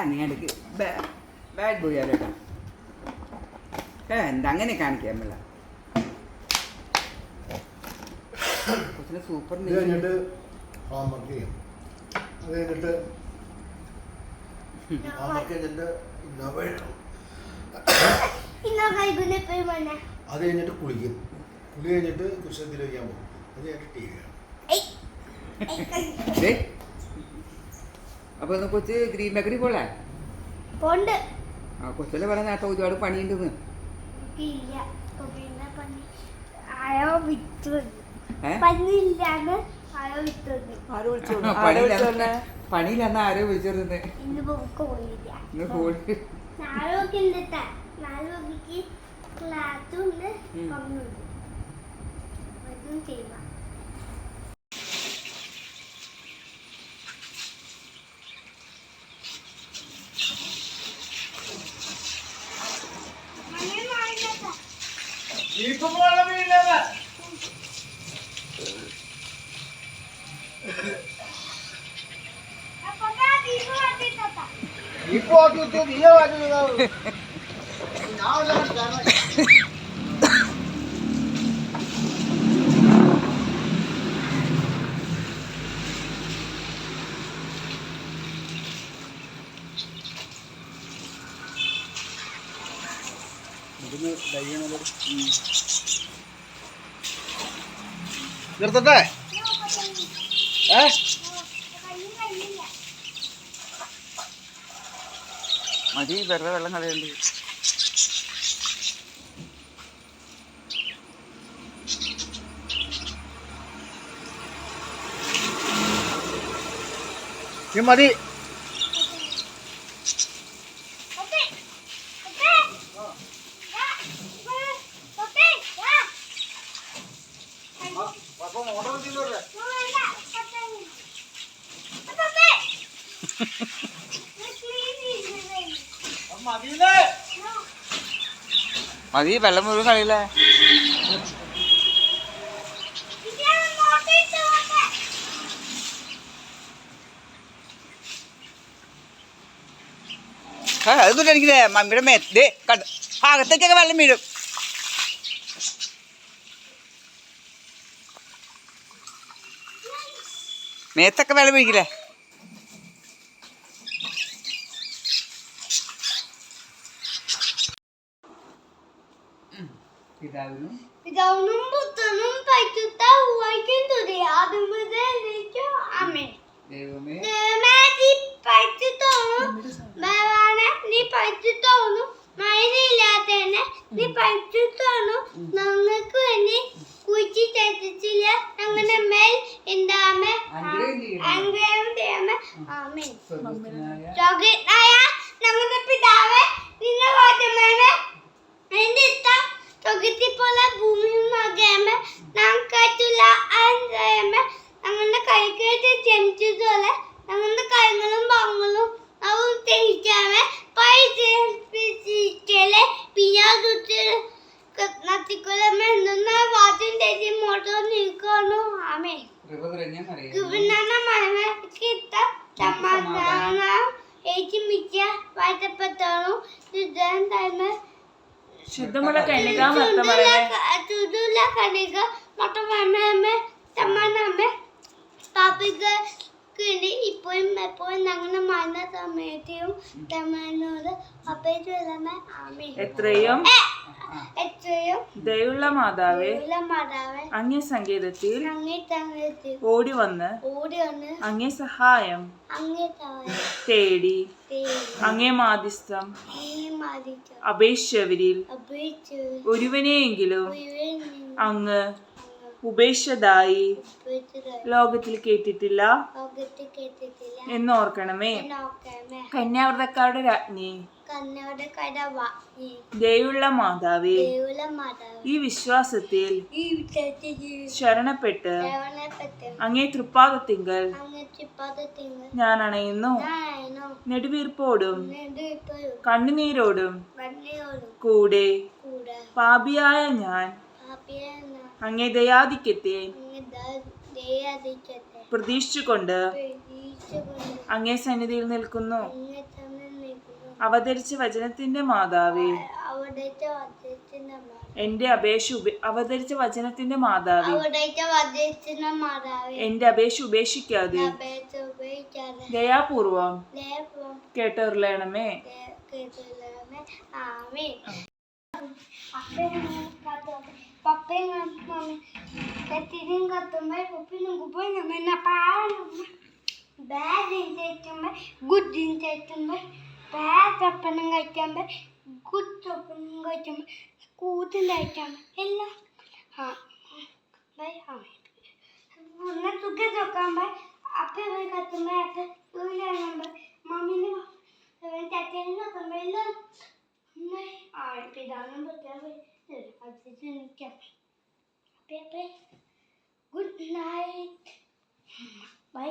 നീ എടുക്ക് bad boy ആലോട്ടാ എന്താ അങ്ങനെ കാണിക്കാൻ പറ്റില്ല കൊച്ചിന് സൂപ്പർ കഴിഞ്ഞിട്ട് ഹോംവർക്ക് ചെയ്യും. അത് കഴിഞ്ഞിട്ട് ഹോംവർക്ക് കഴിഞ്ഞിട്ട് അത് കഴിഞ്ഞിട്ട് കുളിക്കും. കുളി കഴിഞ്ഞിട്ട് കുശത്തിൽ വയ്ക്കാൻ പോകും. അത് കഴിഞ്ഞിട്ട് ടി വി കാണും. അപ്പൊ കൊച്ച് ഗ്രീൻ ബേക്കറി പോളേ ആ കൊച്ചല്ലേ പറഞ്ഞ നേരത്തെ ഒരുപാട് പണിയുണ്ടെന്ന്. പണിയില്ലെന്ന് ആരോ വിളിച്ചോർന്നെ ഇന്ന് പോയി നിർത്തട്ടെ. മതി വെറുതെ വെള്ളം കളയണ്ട്. മതി. മതി വെള്ളം മുഴുവൻ കളിയില്ല. അതൊന്നും എനിക്കില്ലേ മമ്മിയുടെ മേത്ത് കണ്ട് ഭാഗത്തേക്കൊക്കെ വെള്ളം വീഴും. മേത്തൊക്കെ വെള്ളം വീഴിക്കില്ലേ. പിതാവിനും പുത്രനും പരിശുദ്ധ റൂഹായ്ക്കും സ്തുതി. ആദ്യം മുതൽ എന്നേക്കും ആമേൻ. ദൈവമേ നീ പരിശുദ്ധനും ബലവാനായ നീ പരിശുദ്ധനും മഴയില്ലാത്തവനെ നീ പരിശുദ്ധനും ഞങ്ങൾക്ക് വേണ്ടി കുഴിച്ചിട്ടില്ല ഞങ്ങളുടെ മേൽ എന്താമേ അനുഗ്രഹം ചെയ്യമേ ആമേൻ. സ്വർഗ്ഗസ്ഥനായ ഞങ്ങളുടെ പിതാവേ നിന്റെ വാഗ്ദാനമേ എന്റെ ഇഷ്ടം സ്വർഗ്ഗത്തിൽ പോലെ ഭൂമിയിലുമാകയമേ ഞങ്ങൾക്കായിട്ടുള്ള ആഹാരമേ ഞങ്ങളുടെ കൈക്കേറ്റ് ക്ഷമിച്ചതുപോലെ ഞങ്ങളുടെ കൈകളും പാവങ്ങളും അവൻ തേച്ചാമേ പൈസലെ പിന്നാത്തിക്കൊള്ളമേ എന്തെന്നാ വാച്ചും തേച്ച് മോട്ടോ നിൽക്കണോ ആമേ. മഴമേ കിട്ട സമാധാനം ഏച്ചി മിച്ച വാഴ്ത്തപ്പെട്ടോളും ഹൃദയം തന്നെ ശുദ്ധമുള്ള കനിക മൊട്ടമേ തമ്മനമ്മേ പാപ്പിക്ക് ഇപ്പോഴും എപ്പോഴും ഞങ്ങളുടെ മരണ സമയത്തും തമ്മനോട് അപേക്ഷമേ ആമേ. എത്രയും ദയുള്ള മാതാവേ അങ്ങേ സങ്കേതത്തിൽ ഓടി വന്ന് അങ്ങേ സഹായം തേടി അങ്ങേ മാധ്യസ്ഥം അപേക്ഷവരിൽ ഒരുവനെയെങ്കിലും അങ്ങ് ഉപേക്ഷതായി ലോകത്തിൽ കേട്ടിട്ടില്ല എന്നോർക്കണമേ. കന്യാവ്രതക്കാരുടെ രാജ്ഞി ദയുള്ള മാതാവേ ഈ വിശ്വാസത്തിൽ ശരണപ്പെട്ട് അങ്ങേ തൃപ്പാദത്തിങ്കൽ ഞാൻ അണയുന്നു. നെടുവീർപ്പോടും കണ്ണുനീരോടും കൂടെ പാപിയായ ഞാൻ അങ്ങേ ദയാധിക്യത്തെ പ്രതീക്ഷിച്ചുകൊണ്ട് അങ്ങേ സന്നിധിയിൽ നിൽക്കുന്നു. അവതരിച്ച വചനത്തിന്റെ മാതാവേ, അവിടുത്തെ വചനത്തിന്റെ എന്റെ അപേക്ഷ അവതരിച്ച വചനത്തിന്റെ മാതാവേ, അവിടുത്തെ വചനത്തിന്റെ മാതാവേ, എന്റെ അപേക്ഷ ഉപേക്ഷിക്കാതെ ദയാപൂർവം കേട്ടറിയണമേ. ആമേൻ. പപ്പയും കത്തിരിയും കത്തുമ്പോൾ പപ്പിനും കുപ്പനും പിന്നെ പാടും ബാഗിൻ തേറ്റുമ്പോൾ ഗുഡിൻ തേറ്റുമ്പോൾ പാത്തപ്പനും കഴിക്കുമ്പോൾ കുറ്റപ്പനും കഴിക്കുമ്പോൾ കൂത്തും കഴിക്കുമ്പോൾ എല്ലാം ഒന്ന് തുക നോക്കുമ്പോൾ അപ്പ പോയി കത്തുമ്പോൾ അപ്പ വീടുമ്പോൾ മമ്മീനെ തത്തേനും നോക്കുമ്പോൾ എല്ലാം പിതാവിനും ഗുഡ് നൈറ്റ് ബൈ.